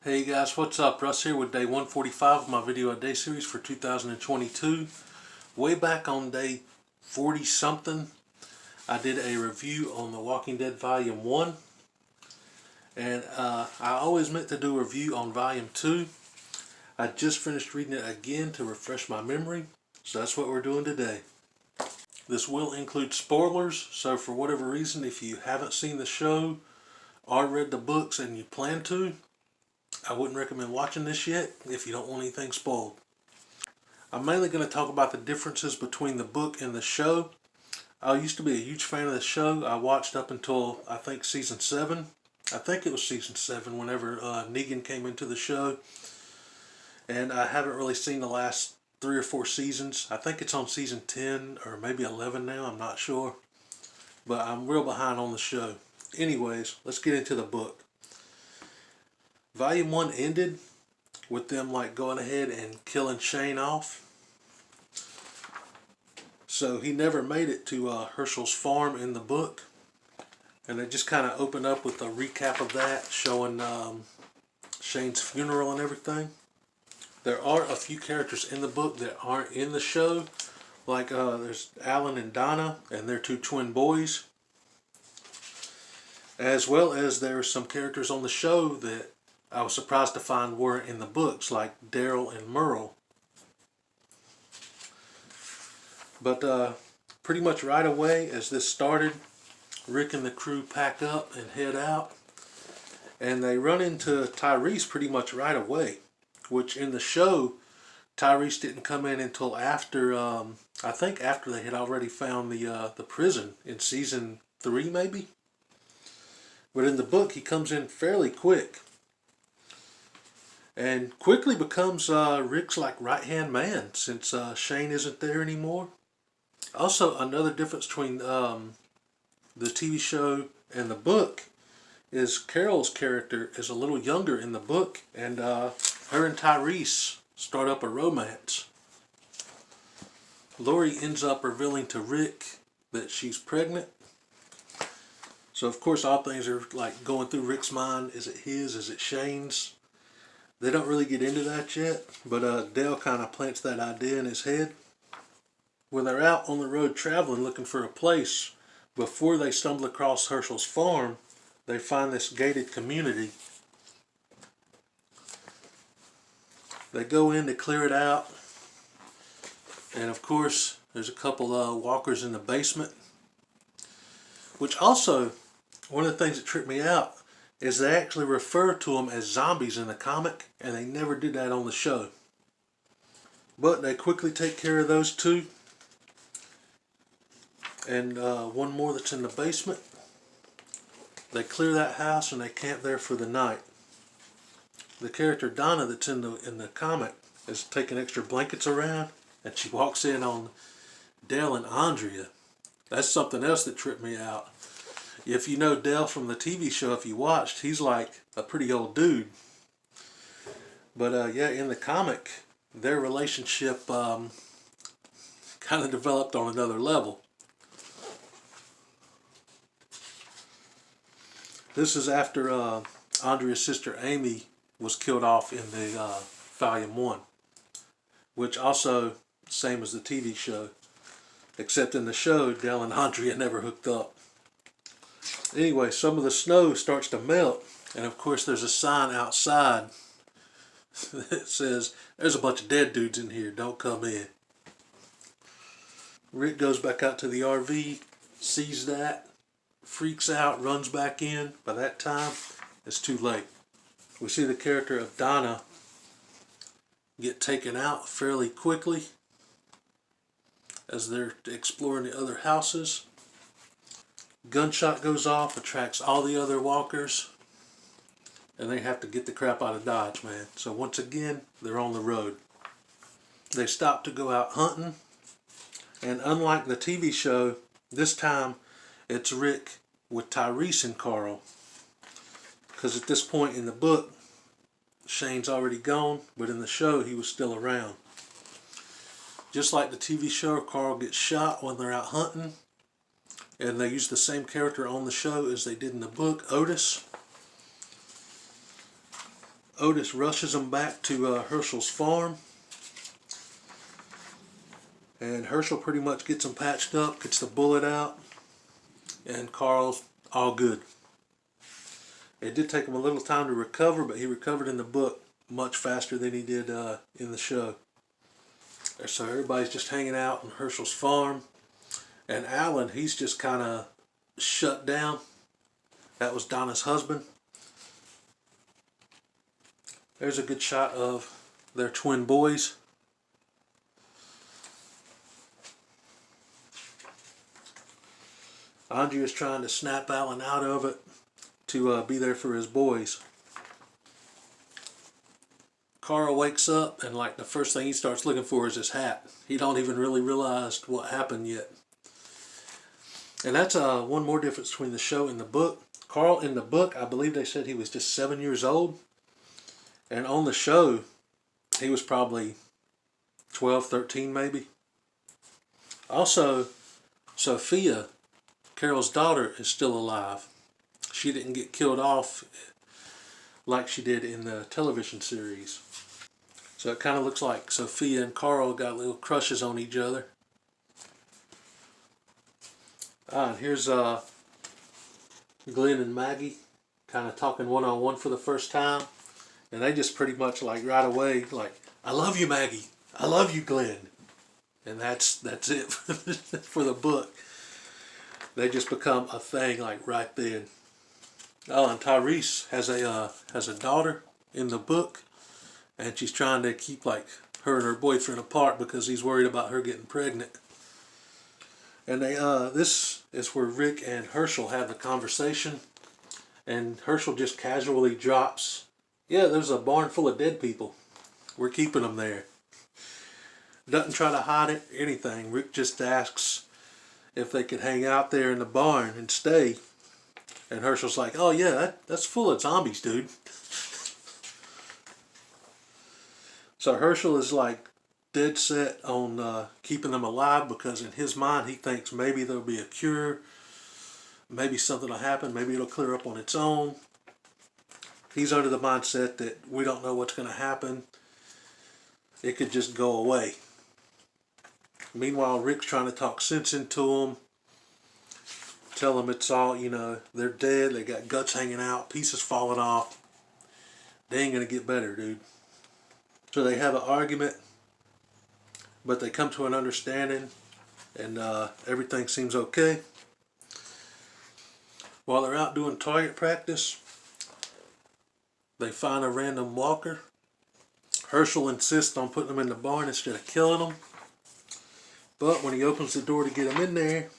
Hey guys, what's up? Russ here with day 145 of my video a day series for 2022. Way back on day 40 something, I did a review on The Walking Dead Volume 1. And I always meant to do a review on Volume 2. I just finished reading it again to refresh my memory, so that's what we're doing today. This will include spoilers, so for whatever reason, if you haven't seen the show or read the books and you plan to, I wouldn't recommend watching this yet if you don't want anything spoiled. I'm mainly going to talk about the differences between the book and the show. I used to be a huge fan of the show. I watched up until I think season 7. I think it was season 7 whenever Negan came into the show. And I haven't really seen the last 3 or 4 seasons. I think it's on season 10 or maybe 11 now. I'm not sure. But I'm real behind on the show. Anyways, let's get into the book. Volume 1 ended with them like going ahead and killing Shane off. So he never made it to Herschel's farm in the book. And they just kind of opened up with a recap of that, showing Shane's funeral and everything. There are a few characters in the book that aren't in the show. Like there's Alan and Donna and their 2 twin boys. As well as there's some characters on the show that I was surprised to find were in the books, like Daryl and Merle. But pretty much right away as this started, Rick and the crew pack up and head out. And they run into Tyrese pretty much right away. Which in the show, Tyrese didn't come in until after, I think after they had already found the prison in season 3 maybe. But in the book he comes in fairly quick. And quickly becomes Rick's like right-hand man since Shane isn't there anymore. Also, another difference between the TV show and the book is Carol's character is a little younger in the book, and her and Tyrese start up a romance. Lori ends up revealing to Rick that she's pregnant. So of course all things are like going through Rick's mind. Is it his? Is it Shane's? They don't really get into that yet, but Dale kind of plants that idea in his head. When they're out on the road traveling looking for a place, before they stumble across Herschel's farm, they find this gated community. They go in to clear it out, and of course there's a couple walkers in the basement. Which also, one of the things that tripped me out is they actually refer to them as zombies in the comic, and they never did that on the show. But they quickly take care of those 2. And one more that's in the basement. They clear that house and they camp there for the night. The character Donna that's in the comic is taking extra blankets around, and she walks in on Dale and Andrea. That's something else that tripped me out. If you know Dale from the TV show, if you watched, he's like a pretty old dude. But yeah, in the comic, their relationship kind of developed on another level. This is after Andrea's sister Amy was killed off in the Volume 1. Which also, same as the TV show. Except in the show, Dale and Andrea never hooked up. Anyway, some of the snow starts to melt, and of course there's a sign outside that says, "There's a bunch of dead dudes in here, don't come in." Rick goes back out to the RV, sees that, freaks out, runs back in. By that time, it's too late. We see the character of Donna get taken out fairly quickly as they're exploring the other houses. Gunshot goes off, attracts all the other walkers, and they have to get the crap out of Dodge, man. So once again, they're on the road. They stop to go out hunting, and unlike the TV show, this time it's Rick with Tyrese and Carl. Because at this point in the book, Shane's already gone, but in the show he was still around. Just like the TV show, Carl gets shot when they're out hunting. And they use the same character on the show as they did in the book, Otis. Otis rushes them back to Herschel's farm. And Herschel pretty much gets them patched up, gets the bullet out, and Carl's all good. It did take him a little time to recover, but he recovered in the book much faster than he did in the show. So everybody's just hanging out on Herschel's farm. And Alan, he's just kind of shut down. That was Donna's husband. There's a good shot of their twin boys. Andrea is trying to snap Alan out of it to be there for his boys. Carl wakes up and like the first thing he starts looking for is his hat. He don't even really realize what happened yet. And that's one more difference between the show and the book. Carl in the book, I believe they said he was just 7 years old. And on the show, he was probably 12, 13 maybe. Also, Sophia, Carol's daughter, is still alive. She didn't get killed off like she did in the television series. So it kind of looks like Sophia and Carl got little crushes on each other. And here's Glenn and Maggie kind of talking one-on-one for the first time. And they just pretty much like right away, like, I love you, Maggie. I love you, Glenn. And that's it for the book. They just become a thing like right then. Oh, and Tyrese has a daughter in the book, and she's trying to keep like her and her boyfriend apart because he's worried about her getting pregnant. And this is where Rick and Herschel have a conversation, and Herschel just casually drops, "Yeah, there's a barn full of dead people. We're keeping them there." Doesn't try to hide it, anything. Rick just asks if they could hang out there in the barn and stay. And Herschel's like, "Oh yeah, that's full of zombies, dude." So Herschel is like dead set on keeping them alive because in his mind he thinks maybe there'll be a cure, maybe something will happen, maybe it'll clear up on its own. He's under the mindset that we don't know what's going to happen. It could just go away. Meanwhile, Rick's trying to talk sense into him. Tell them it's all, you know, they're dead, they got guts hanging out, pieces falling off. They ain't going to get better, dude. So they have an argument, but they come to an understanding, and everything seems okay. While they're out doing target practice, they find a random walker. Herschel insists on putting them in the barn instead of killing them. But when he opens the door to get them in there,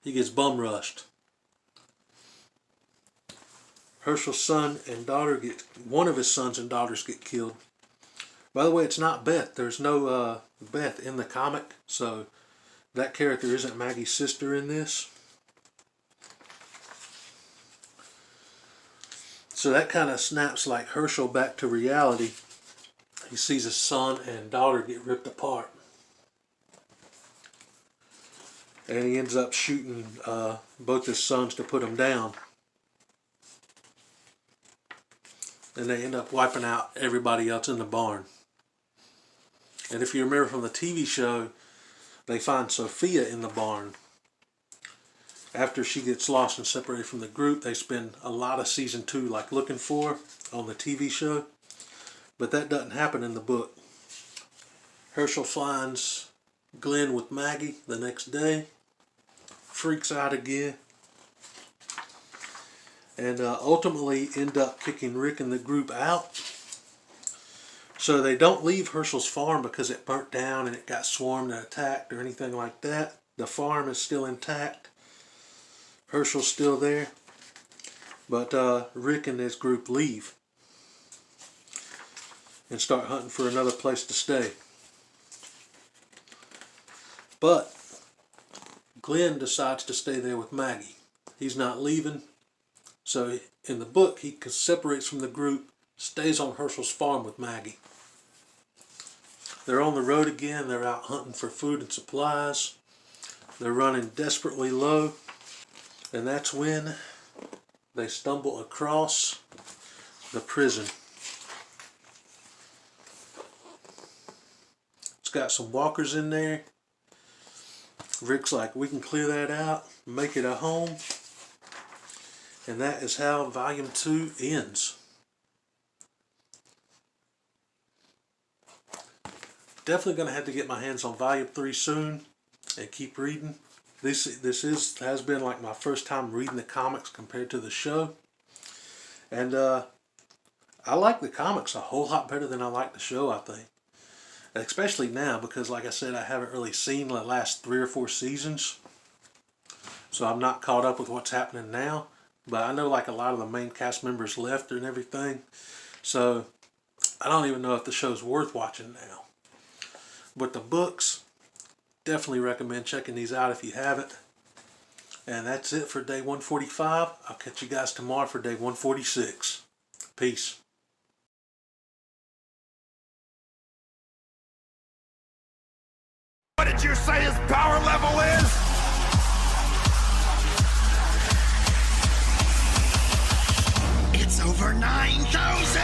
he gets bum rushed. Herschel's son and daughter one of his sons and daughters get killed. By the way, it's not Beth. There's no Beth in the comic, so that character isn't Maggie's sister in this. So that kind of snaps like Herschel back to reality. He sees his son and daughter get ripped apart. And he ends up shooting both his sons to put them down. And they end up wiping out everybody else in the barn. And if you remember from the TV show, they find Sophia in the barn. After she gets lost and separated from the group, they spend a lot of season 2 like looking for her on the TV show. But that doesn't happen in the book. Herschel finds Glenn with Maggie the next day. Freaks out again. And ultimately end up kicking Rick and the group out. So they don't leave Herschel's farm because it burnt down and it got swarmed and attacked or anything like that. The farm is still intact. Herschel's still there. But Rick and his group leave and start hunting for another place to stay. But Glenn decides to stay there with Maggie. He's not leaving. So in the book, he separates from the group, stays on Herschel's farm with Maggie. They're on the road again. They're out hunting for food and supplies. They're running desperately low. And that's when they stumble across the prison. It's got some walkers in there. Rick's like, we can clear that out, make it a home. And that is how Volume 2 ends. Definitely going to have to get my hands on Volume 3 soon and keep reading. This has been like my first time reading the comics compared to the show. And I like the comics a whole lot better than I like the show, I think. Especially now because, like I said, I haven't really seen the last 3 or 4 seasons. So I'm not caught up with what's happening now. But I know like a lot of the main cast members left and everything. So I don't even know if the show's worth watching now. But the books, definitely recommend checking these out if you haven't. And that's it for day 145. I'll catch you guys tomorrow for day 146. Peace. What did you say his power level is? It's over 9,000!